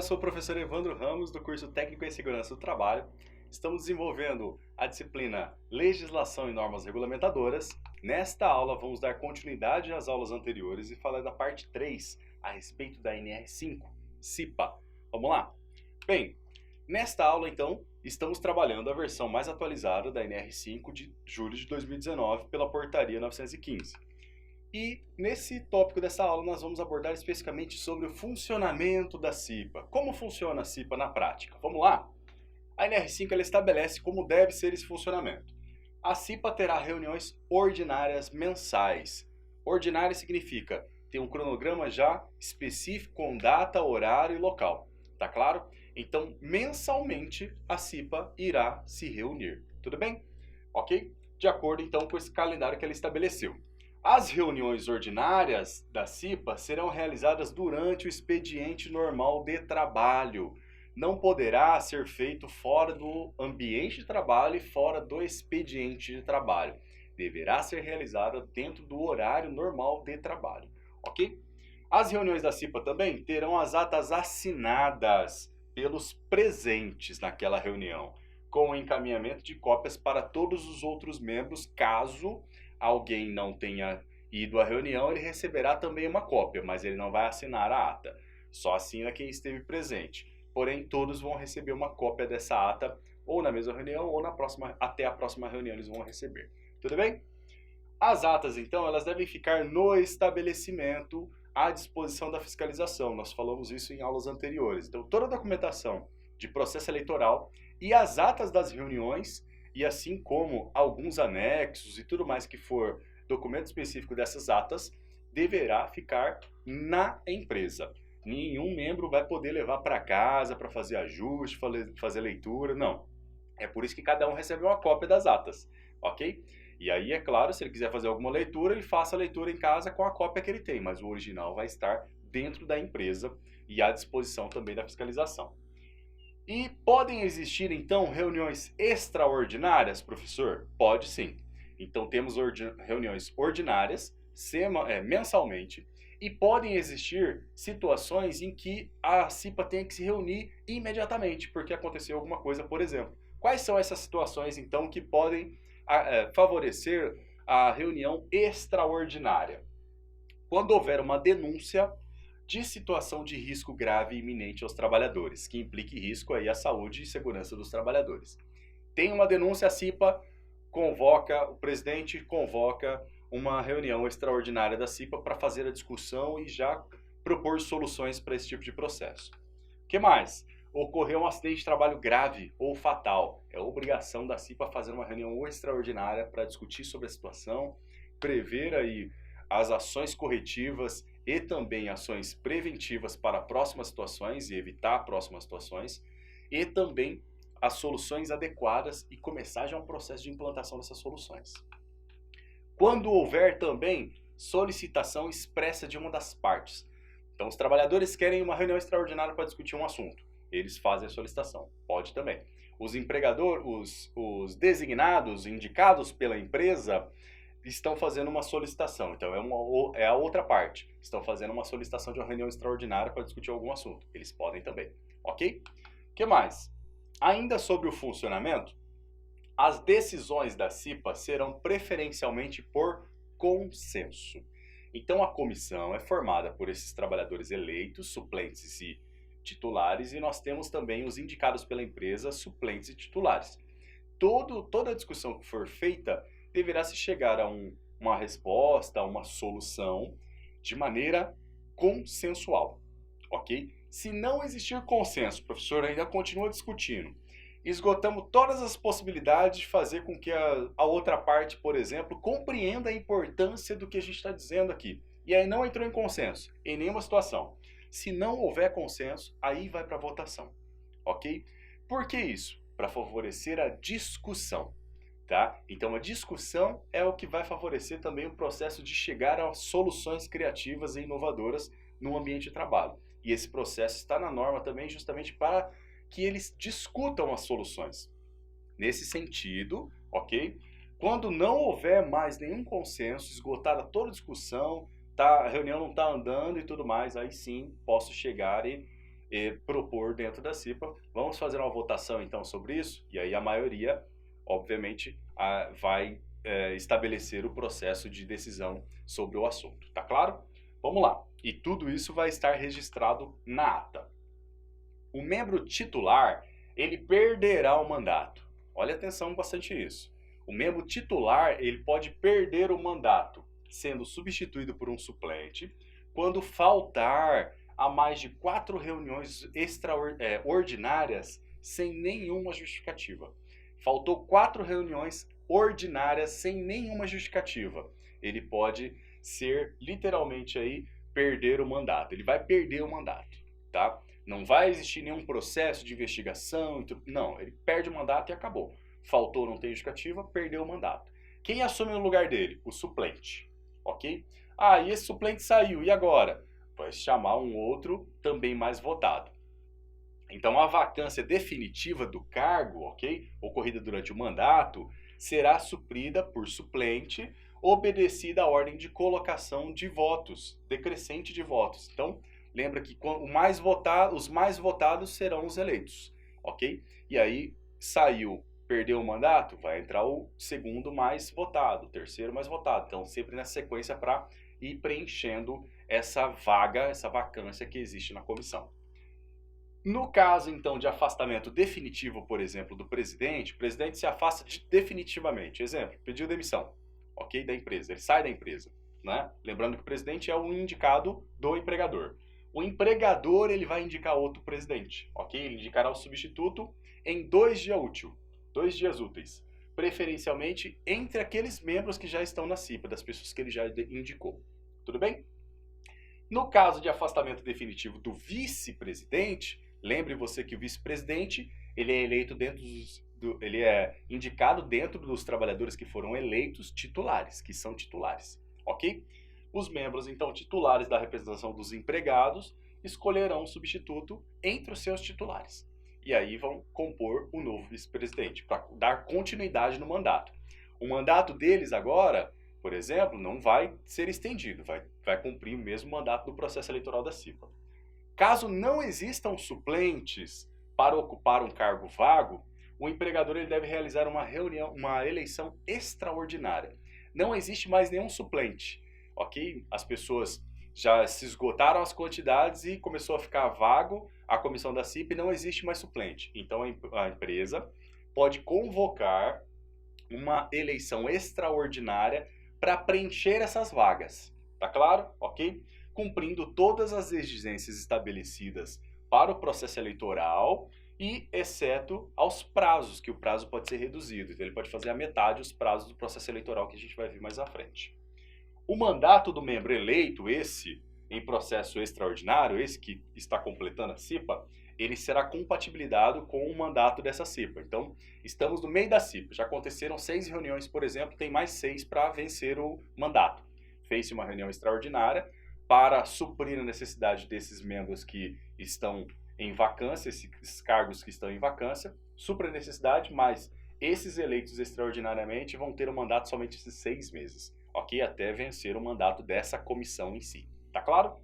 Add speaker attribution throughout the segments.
Speaker 1: sou o professor Evandro Ramos, do curso Técnico em Segurança do Trabalho. Estamos desenvolvendo a disciplina Legislação e Normas Regulamentadoras. Nesta aula, vamos dar continuidade às aulas anteriores e falar da parte 3, a respeito da NR5, CIPA. Vamos lá? Bem, nesta aula, então, estamos trabalhando a versão mais atualizada da NR5 de julho de 2019 pela Portaria 915. E nesse tópico dessa aula nós vamos abordar especificamente sobre o funcionamento da CIPA. Como funciona a CIPA na prática? Vamos lá? A NR5 ela estabelece como deve ser esse funcionamento. A CIPA terá reuniões ordinárias mensais. Ordinária significa ter um cronograma já específico com data, horário e local. Tá claro? Então, mensalmente a CIPA irá se reunir. Tudo bem? Ok? De acordo então com esse calendário que ela estabeleceu. As reuniões ordinárias da CIPA serão realizadas durante o expediente normal de trabalho. Não poderá ser feito fora do ambiente de trabalho e fora do expediente de trabalho. Deverá ser realizada dentro do horário normal de trabalho, ok? As reuniões da CIPA também terão as atas assinadas pelos presentes naquela reunião, com o encaminhamento de cópias para todos os outros membros, caso alguém não tenha ido à reunião, ele receberá também uma cópia, mas ele não vai assinar a ata. Só assina quem esteve presente. Porém, todos vão receber uma cópia dessa ata, ou na mesma reunião, ou até a próxima reunião eles vão receber. Tudo bem? As atas, então, elas devem ficar no estabelecimento à disposição da fiscalização. Nós falamos isso em aulas anteriores. Então, toda a documentação de processo eleitoral e as atas das reuniões, e assim como alguns anexos e tudo mais que for documento específico dessas atas, deverá ficar na empresa. Nenhum membro vai poder levar para casa para fazer ajuste, fazer leitura, não. É por isso que cada um recebe uma cópia das atas, ok? E aí, é claro, se ele quiser fazer alguma leitura, ele faça a leitura em casa com a cópia que ele tem, mas o original vai estar dentro da empresa e à disposição também da fiscalização. E podem existir, então, reuniões extraordinárias, professor? Pode sim. Então, temos reuniões ordinárias, mensalmente, e podem existir situações em que a CIPA tem que se reunir imediatamente, porque aconteceu alguma coisa, por exemplo. Quais são essas situações, então, que podem favorecer a reunião extraordinária? Quando houver uma denúncia de situação de risco grave e iminente aos trabalhadores, que implique risco aí à saúde e segurança dos trabalhadores. Tem uma denúncia, a CIPA o presidente convoca uma reunião extraordinária da CIPA para fazer a discussão e já propor soluções para esse tipo de processo. O que mais? Ocorreu um acidente de trabalho grave ou fatal. É obrigação da CIPA fazer uma reunião extraordinária para discutir sobre a situação, prever aí as ações corretivas e também ações preventivas para próximas situações e evitar próximas situações, e também as soluções adequadas e começar já um processo de implantação dessas soluções. Quando houver também solicitação expressa de uma das partes. Então, os trabalhadores querem uma reunião extraordinária para discutir um assunto. Eles fazem a solicitação. Pode também. Os empregadores, os designados, indicados pela empresa, estão fazendo uma solicitação. Então, é a outra parte. Estão fazendo uma solicitação de uma reunião extraordinária para discutir algum assunto. Eles podem também. Ok? O que mais? Ainda sobre o funcionamento, as decisões da CIPA serão preferencialmente por consenso. Então, a comissão é formada por esses trabalhadores eleitos, suplentes e titulares, e nós temos também os indicados pela empresa, suplentes e titulares. Toda a discussão que for feita deverá se chegar a uma resposta, a uma solução de maneira consensual, ok? Se não existir consenso, o professor ainda continua discutindo. Esgotamos todas as possibilidades de fazer com que a outra parte, por exemplo, compreenda a importância do que a gente está dizendo aqui. E aí não entrou em consenso, em nenhuma situação. Se não houver consenso, aí vai para a votação, ok? Por que isso? Para favorecer a discussão. Tá? Então a discussão é o que vai favorecer também o processo de chegar a soluções criativas e inovadoras no ambiente de trabalho. E esse processo está na norma também justamente para que eles discutam as soluções. Nesse sentido, ok? Quando não houver mais nenhum consenso, esgotada toda a discussão, a reunião não está andando e tudo mais, aí sim posso chegar e propor dentro da CIPA. Vamos fazer uma votação então sobre isso, e aí a maioria, obviamente, vai estabelecer o processo de decisão sobre o assunto, tá claro? Vamos lá. E tudo isso vai estar registrado na ata. O membro titular, ele perderá o mandato. Olha atenção bastante isso. O membro titular, ele pode perder o mandato, sendo substituído por um suplente, quando faltar a mais de 4 reuniões ordinárias sem nenhuma justificativa. Faltou 4 reuniões ordinárias sem nenhuma justificativa. Ele pode ser literalmente aí perder o mandato. Ele vai perder o mandato, tá? Não vai existir nenhum processo de investigação, não, ele perde o mandato e acabou. Faltou, não tem justificativa, perdeu o mandato. Quem assume no lugar dele? O suplente, ok? Ah, e esse suplente saiu, e agora? Vai chamar um outro também mais votado. Então, a vacância definitiva do cargo, ok? Ocorrida durante o mandato, será suprida por suplente, obedecida à ordem de colocação de votos, decrescente de votos. Então, lembra que os mais votados serão os eleitos, ok? E aí, saiu, perdeu o mandato, vai entrar o segundo mais votado, o terceiro mais votado. Então, sempre nessa sequência para ir preenchendo essa vaga, essa vacância que existe na comissão. No caso, então, de afastamento definitivo, por exemplo, do presidente, o presidente se afasta definitivamente. Exemplo, pediu demissão, ok, da empresa, ele sai da empresa, né? Lembrando que o presidente é o indicado do empregador. O empregador, ele vai indicar outro presidente, ok? Ele indicará o substituto em 2 dias úteis, preferencialmente entre aqueles membros que já estão na CIPA, das pessoas que ele já indicou. Tudo bem? No caso de afastamento definitivo do vice-presidente, lembre você que o vice-presidente, ele é eleito ele é indicado dentro dos trabalhadores que foram eleitos titulares, que são titulares, ok? Os membros, então, titulares da representação dos empregados escolherão um substituto entre os seus titulares. E aí vão compor o novo vice-presidente, para dar continuidade no mandato. O mandato deles agora, por exemplo, não vai ser estendido, vai cumprir o mesmo mandato do processo eleitoral da CIPA. Caso não existam suplentes para ocupar um cargo vago, o empregador ele deve realizar uma eleição extraordinária. Não existe mais nenhum suplente, ok? As pessoas já se esgotaram as quantidades e começou a ficar vago a comissão da CIPA e não existe mais suplente. Então a empresa pode convocar uma eleição extraordinária para preencher essas vagas. Tá claro? Ok? Cumprindo todas as exigências estabelecidas para o processo eleitoral e exceto aos prazos, que o prazo pode ser reduzido. Então ele pode fazer a metade dos prazos do processo eleitoral que a gente vai ver mais à frente. O mandato do membro eleito, esse em processo extraordinário, esse que está completando a CIPA, ele será compatibilizado com o mandato dessa CIPA. Então, estamos no meio da CIPA. Já aconteceram 6 reuniões, por exemplo, tem mais 6 para vencer o mandato. Fez-se uma reunião extraordinária para suprir a necessidade desses membros que estão em vacância, esses cargos que estão em vacância, supra a necessidade, mas esses eleitos extraordinariamente vão ter um mandato somente esses 6 meses, ok? Até vencer o mandato dessa comissão em si. Tá claro?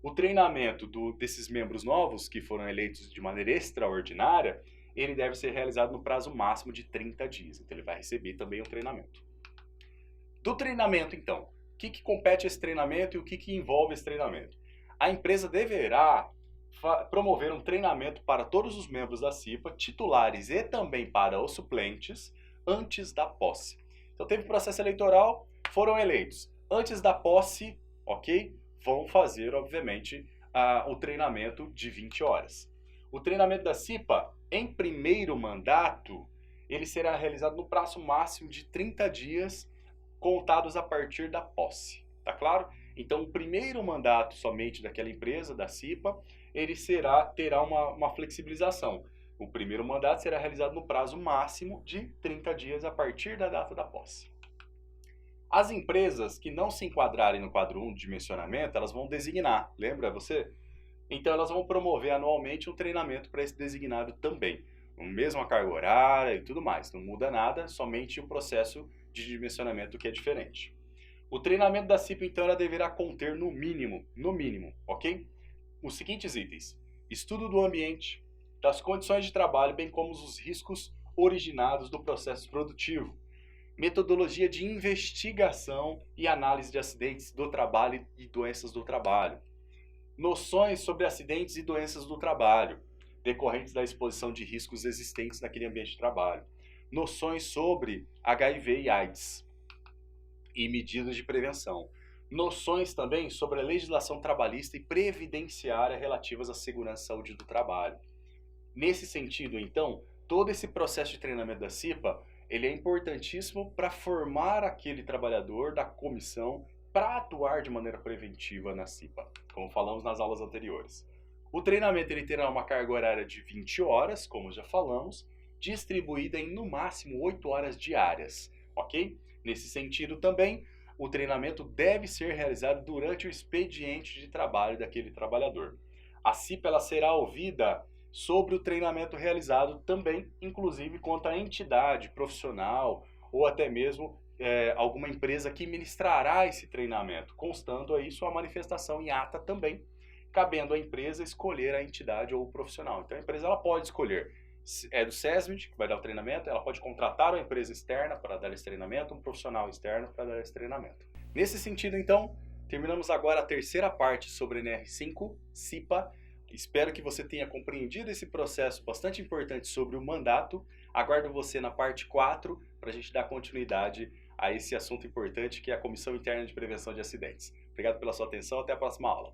Speaker 1: O treinamento desses membros novos que foram eleitos de maneira extraordinária, ele deve ser realizado no prazo máximo de 30 dias. Então ele vai receber também um treinamento. Do treinamento, então, o que compete esse treinamento e o que envolve esse treinamento? A empresa deverá promover um treinamento para todos os membros da CIPA, titulares e também para os suplentes, antes da posse. Então teve processo eleitoral, foram eleitos. Antes da posse, ok? Vão fazer, obviamente, o treinamento de 20 horas. O treinamento da CIPA, em primeiro mandato, ele será realizado no prazo máximo de 30 dias, contados a partir da posse. Tá claro? Então, o primeiro mandato somente daquela empresa, da CIPA, ele terá uma flexibilização. O primeiro mandato será realizado no prazo máximo de 30 dias a partir da data da posse. As empresas que não se enquadrarem no quadro 1 de dimensionamento, elas vão designar, lembra você? Então elas vão promover anualmente um treinamento para esse designado também. O mesmo carga horária e tudo mais, não muda nada, somente o processo de dimensionamento que é diferente. O treinamento da CIPA, então, ela deverá conter no mínimo, ok? Os seguintes itens: estudo do ambiente, das condições de trabalho, bem como os riscos originados do processo produtivo, metodologia de investigação e análise de acidentes do trabalho e doenças do trabalho, noções sobre acidentes e doenças do trabalho, decorrentes da exposição de riscos existentes naquele ambiente de trabalho, noções sobre HIV e AIDS e medidas de prevenção, noções também sobre a legislação trabalhista e previdenciária relativas à segurança e saúde do trabalho. Nesse sentido, então, todo esse processo de treinamento da CIPA, ele é importantíssimo para formar aquele trabalhador da comissão para atuar de maneira preventiva na CIPA, como falamos nas aulas anteriores. O treinamento ele terá uma carga horária de 20 horas, como já falamos, distribuída em no máximo 8 horas diárias, ok? Nesse sentido também, o treinamento deve ser realizado durante o expediente de trabalho daquele trabalhador. A CIPA ela será ouvida sobre o treinamento realizado também, inclusive quanto à entidade profissional ou até mesmo alguma empresa que ministrará esse treinamento, constando aí sua manifestação em ata também, cabendo à empresa escolher a entidade ou o profissional. Então a empresa ela pode escolher, é do SESMIT que vai dar o treinamento, ela pode contratar uma empresa externa para dar esse treinamento, um profissional externo para dar esse treinamento. Nesse sentido, então, terminamos agora a terceira parte sobre NR5, CIPA. Espero que você tenha compreendido esse processo bastante importante sobre o mandato. Aguardo você na parte 4 para a gente dar continuidade a esse assunto importante que é a Comissão Interna de Prevenção de Acidentes. Obrigado pela sua atenção, até a próxima aula.